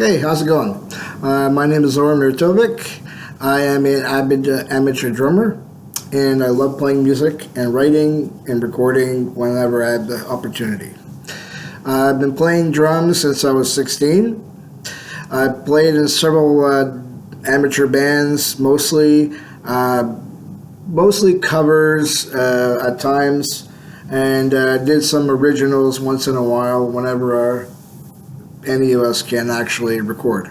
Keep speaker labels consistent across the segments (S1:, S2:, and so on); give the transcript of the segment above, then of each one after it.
S1: Hey, how's it going? My name is Zoran. I am an avid amateur drummer, and I love playing music and writing and recording whenever I have the opportunity. I've been playing drums since I was 16. I've played in several amateur bands, mostly covers at times, and did some originals once in a while whenever any of us can actually record.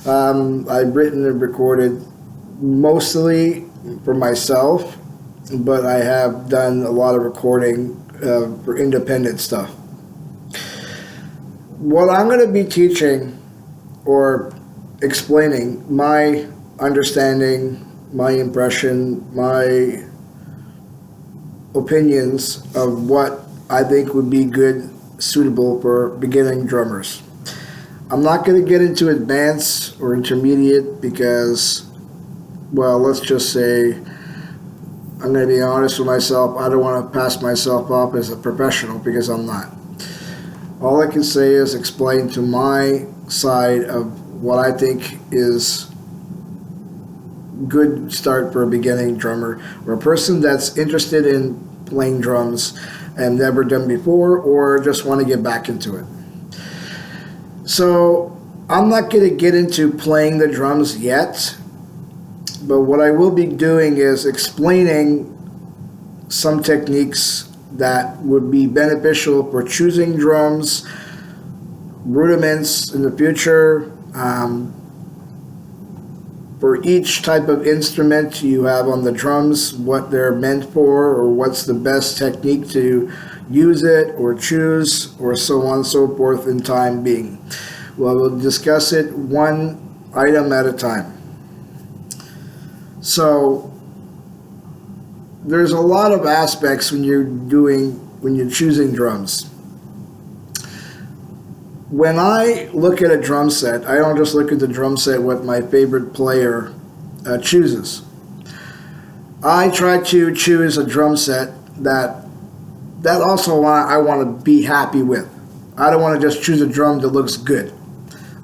S1: I've written and recorded mostly for myself, but I have done a lot of recording for independent stuff. What I'm going to be teaching or explaining my understanding, my impression, my opinions of what I think would be good, suitable for beginning drummers. I'm not going to get into advanced or intermediate because, well, let's just say, I'm going to be honest with myself, I don't want to pass myself off as a professional because I'm not. All I can say is explain to my side of what I think is good start for a beginning drummer or a person that's interested in playing drums and never done before or just want to get back into it. So I'm not going to get into playing the drums yet, but what I will be doing is explaining some techniques that would be beneficial for choosing drums, rudiments in the future, for each type of instrument you have on the drums, what they're meant for, or what's the best technique to use it or choose, or so on and so forth in time being. Well, we'll discuss it one item at a time. So there's a lot of aspects when you're choosing drums. When I look at a drum set, I don't just look at the drum set what my favorite player chooses. I try to choose a drum set that also I want to be happy with. I don't want to just choose a drum that looks good.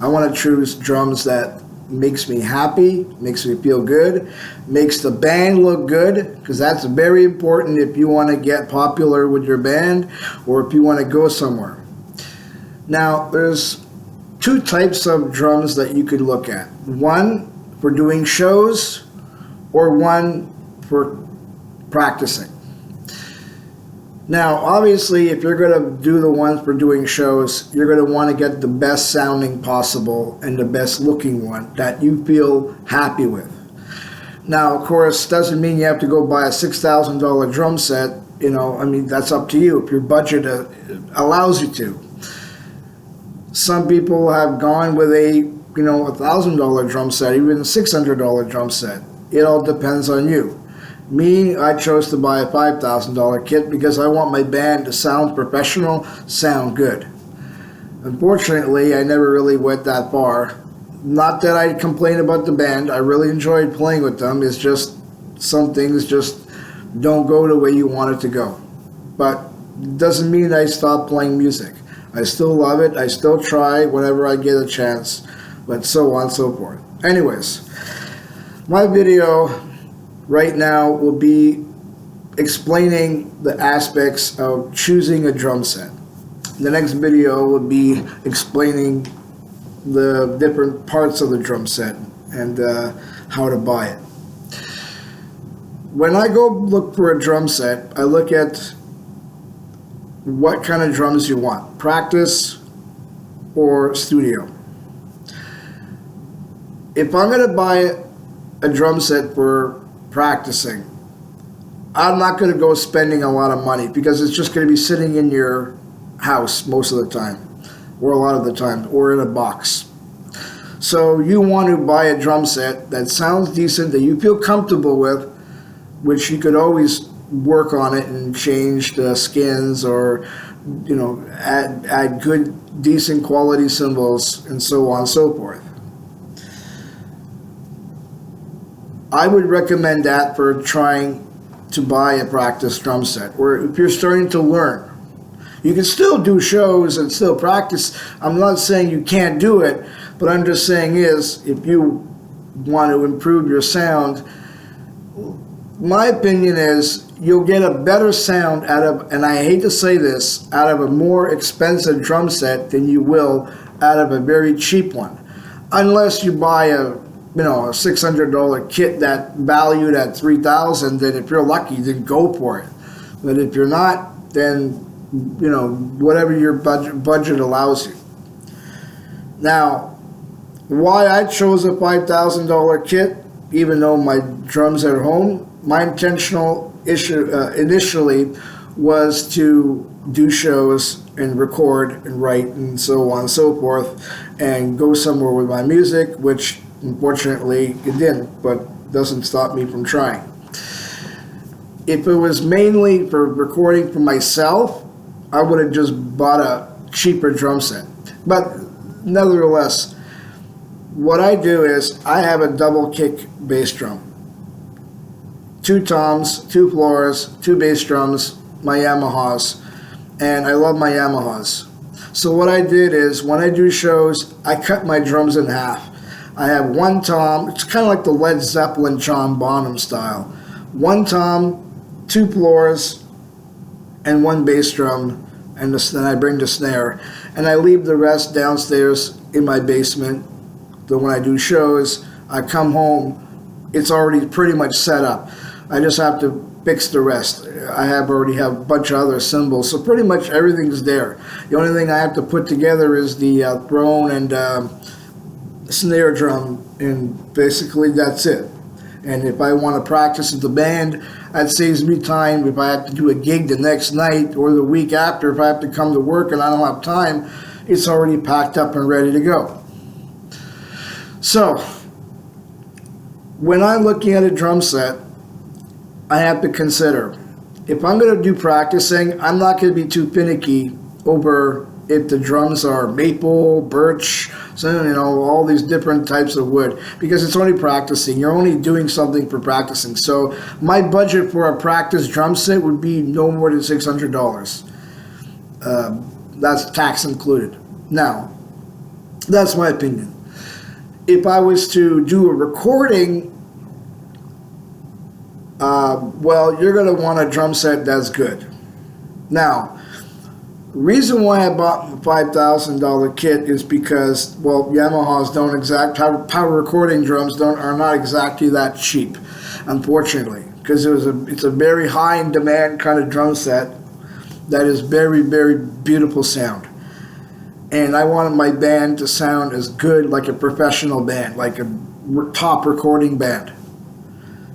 S1: I want to choose drums that makes me happy, makes me feel good, makes the band look good, because that's very important if you want to get popular with your band or if you want to go somewhere. Now, there's two types of drums that you could look at. One for doing shows or one for practicing. Now, obviously, if you're going to do the ones for doing shows, you're going to want to get the best sounding possible and the best looking one that you feel happy with. Now, of course, doesn't mean you have to go buy a $6,000 drum set. That's up to you if your budget allows you to. Some people have gone with a $1,000 drum set, even a $600 drum set. It all depends on you. Me, I chose to buy a $5,000 kit because I want my band to sound professional, sound good. Unfortunately, I never really went that far. Not that I complain about the band. I really enjoyed playing with them. It's just some things just don't go the way you want it to go. But it doesn't mean I stopped playing music. I still love it. I still try whenever I get a chance, but so on and so forth. Anyways, my video right now will be explaining the aspects of choosing a drum set. The next video will be explaining the different parts of the drum set and how to buy it. When I go look for a drum set, I look at what kind of drums you want, practice or studio. If I'm going to buy a drum set for practicing, I'm not going to go spending a lot of money because it's just going to be sitting in your house most of the time, or a lot of the time, or in a box. So you want to buy a drum set that sounds decent, that you feel comfortable with, which you could always work on it and change the skins or add good, decent quality cymbals and so on and so forth. I would recommend that for trying to buy a practice drum set, or if you're starting to learn. You can still do shows and still practice. I'm not saying you can't do it, But I'm just saying is, if you want to improve your sound, my opinion is you'll get a better sound out of, and I hate to say this, out of a more expensive drum set than you will out of a very cheap one. Unless you buy a $600 kit that valued at $3,000, then if you're lucky, then go for it. But if you're not, then whatever your budget allows you. Now, why I chose a $5,000 kit, even though my drums are at home, my intentional issue initially was to do shows and record and write and so on and so forth, and go somewhere with my music, which unfortunately it didn't, but doesn't stop me from trying. If it was mainly for recording for myself, I would have just bought a cheaper drum set. But nevertheless, what I do is I have a double kick bass drum. 2 toms, 2 floors, 2 bass drums, my Yamahas, and I love my Yamahas. So what I did is when I do shows, I cut my drums in half. I have 1 tom, it's kind of like the Led Zeppelin John Bonham style. 1 tom, 2 floors, and 1 bass drum, and then I bring the snare. And I leave the rest downstairs in my basement. So when I do shows, I come home, it's already pretty much set up. I just have to fix the rest. I already have a bunch of other cymbals, so pretty much everything's there. The only thing I have to put together is the throne and snare drum, and basically that's it. And if I want to practice with the band, that saves me time. If I have to do a gig the next night or the week after, if I have to come to work and I don't have time, it's already packed up and ready to go. So, when I'm looking at a drum set, I have to consider, if I'm going to do practicing, I'm not going to be too finicky over if the drums are maple, birch, all these different types of wood, because it's only practicing. You're only doing something for practicing. So my budget for a practice drum set would be no more than $600. That's tax included. Now, that's my opinion. If I was to do a recording, well, you're going to want a drum set that's good. Now, reason why I bought a $5,000 kit is because, well, Yamahas don't power recording drums are not exactly that cheap, unfortunately, because it's a very high in demand kind of drum set that is very, very beautiful sound. And I wanted my band to sound as good like a professional band, like a top recording band.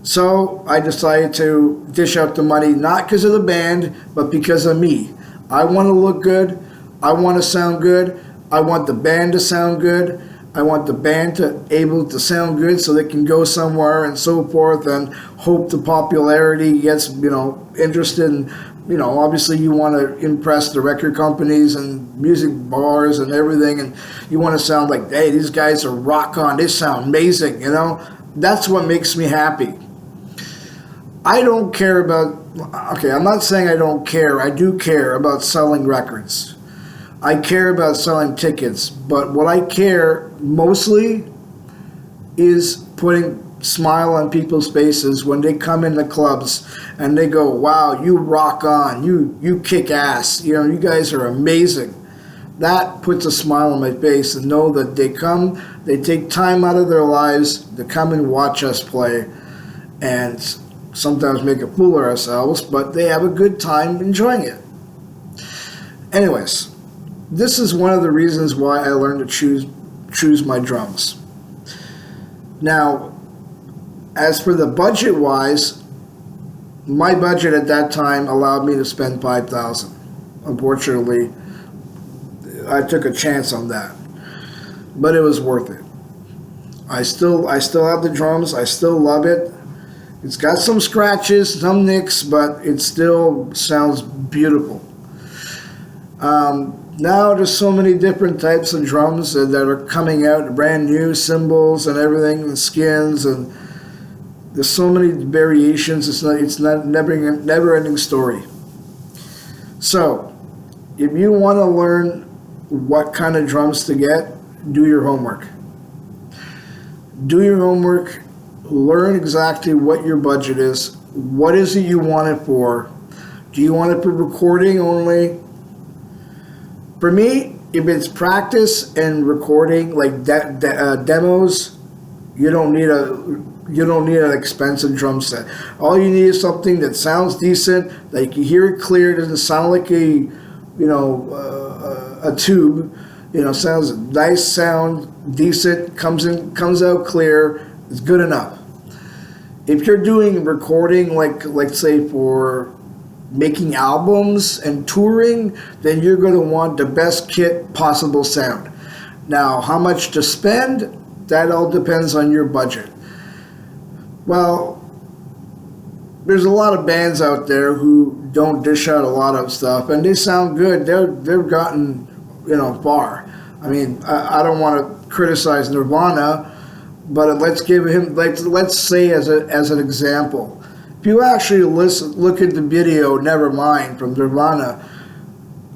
S1: So I decided to dish out the money, not because of the band, but because of me. I want to look good. I want to sound good. I want the band to sound good. I want the band to able to sound good so they can go somewhere and so forth, and hope the popularity gets, interested in, obviously you want to impress the record companies and music bars and everything, and you want to sound like, hey, these guys are rock on. They sound amazing, That's what makes me happy. I don't care about, I'm not saying I don't care. I do care about selling records. I care about selling tickets. But what I care mostly is putting smile on people's faces when they come in the clubs and they go, wow, you rock on. You kick ass. You guys are amazing. That puts a smile on my face, and know that they take time out of their lives to come and watch us play. And sometimes make a fool of ourselves, but they have a good time enjoying it. Anyways, this is one of the reasons why I learned to choose my drums. Now, as for the budget-wise, my budget at that time allowed me to spend $5,000. Unfortunately, I took a chance on that, but it was worth it. I still have the drums. I still love it. It's got some scratches, some nicks, but it still sounds beautiful. Now there's so many different types of drums that are coming out, brand new cymbals and everything, and skins, and there's so many variations. It's not never-ending story. So, if you want to learn what kind of drums to get, do your homework. do your homework, learn exactly what your budget is. What is it you want it for? Do you want it for recording only? For me, if it's practice and recording, like demos, you don't need an expensive drum set. All you need is something that sounds decent, that you can hear it clear. It doesn't sound like a tube. Sounds nice, sound decent, comes out clear. It's good enough. If you're doing recording, like say for making albums and touring, then you're going to want the best kit possible sound. Now, how much to spend? That all depends on your budget. Well, there's a lot of bands out there who don't dish out a lot of stuff, and they sound good. They've gotten far. I mean, I don't want to criticize Nirvana, but let's say as an example, if you actually look at the video Nevermind from Nirvana,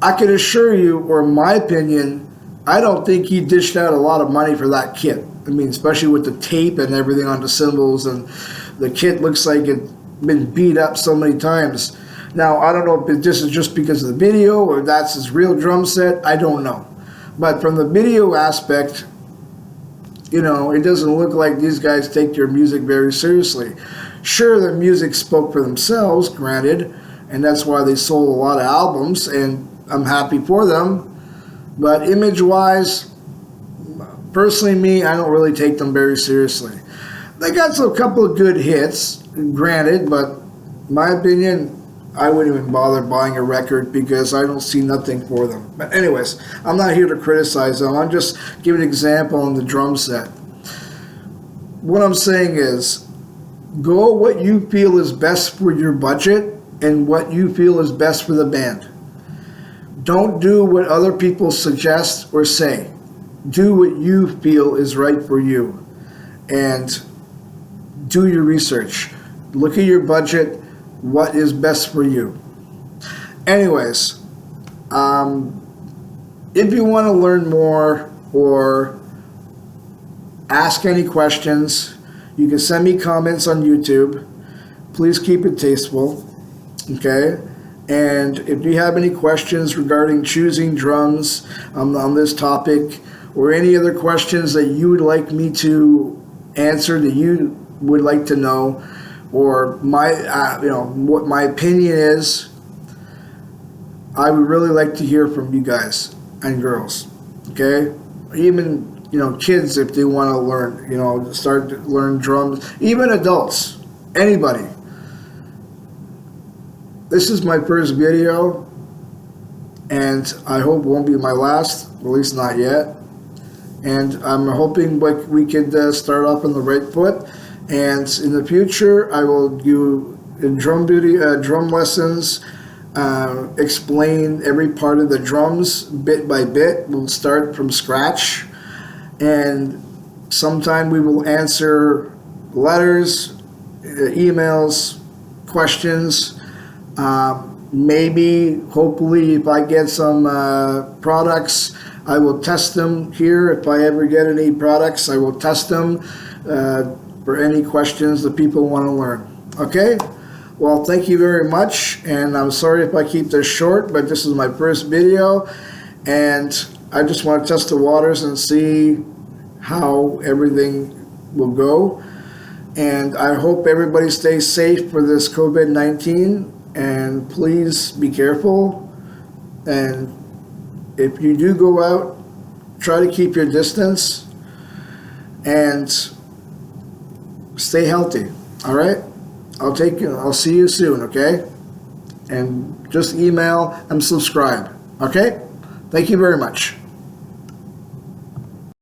S1: I can assure you, or in my opinion, I don't think he dished out a lot of money for that kit. I mean, especially with the tape and everything on the cymbals, and the kit looks like it's been beat up so many times. Now, I don't know if this is just because of the video or that's his real drum set. I don't know. But from the video aspect, it doesn't look like these guys take their music very seriously. Sure, their music spoke for themselves, granted, and that's why they sold a lot of albums, and I'm happy for them. But image-wise, personally, me, I don't really take them very seriously. They got a couple of good hits, granted, but in my opinion, I wouldn't even bother buying a record because I don't see nothing for them. But anyways, I'm not here to criticize them. I'm just giving an example on the drum set. What I'm saying is, go what you feel is best for your budget and what you feel is best for the band. Don't do what other people suggest or say. Do what you feel is right for you. And do your research. Look at your budget, what is best for you. Anyways, if you want to learn more or ask any questions, you can send me comments on YouTube. Please keep it tasteful, okay? And if you have any questions regarding choosing drums on this topic, or any other questions that you would like me to answer, that you would like to know, or what my opinion is, I would really like to hear from you guys and girls, okay? Even kids, if they want to learn, start to learn drums, even adults, anybody. This is my first video, and I hope it won't be my last, at least not yet. And I'm hoping we could start off on the right foot. And in the future, I will do drum lessons, explain every part of the drums bit by bit. We'll start from scratch. And sometime we will answer letters, emails, questions. Maybe, hopefully, if I get some products, I will test them here. If I ever get any products, I will test them for any questions that people want to learn. Okay? Well, thank you very much, and I'm sorry if I keep this short, but this is my first video, and I just want to test the waters and see how everything will go. And I hope everybody stays safe for this COVID-19, and please be careful. And if you do go out, try to keep your distance and stay healthy. All right? I'll see you soon, okay? And just email and subscribe. Okay? Thank you very much.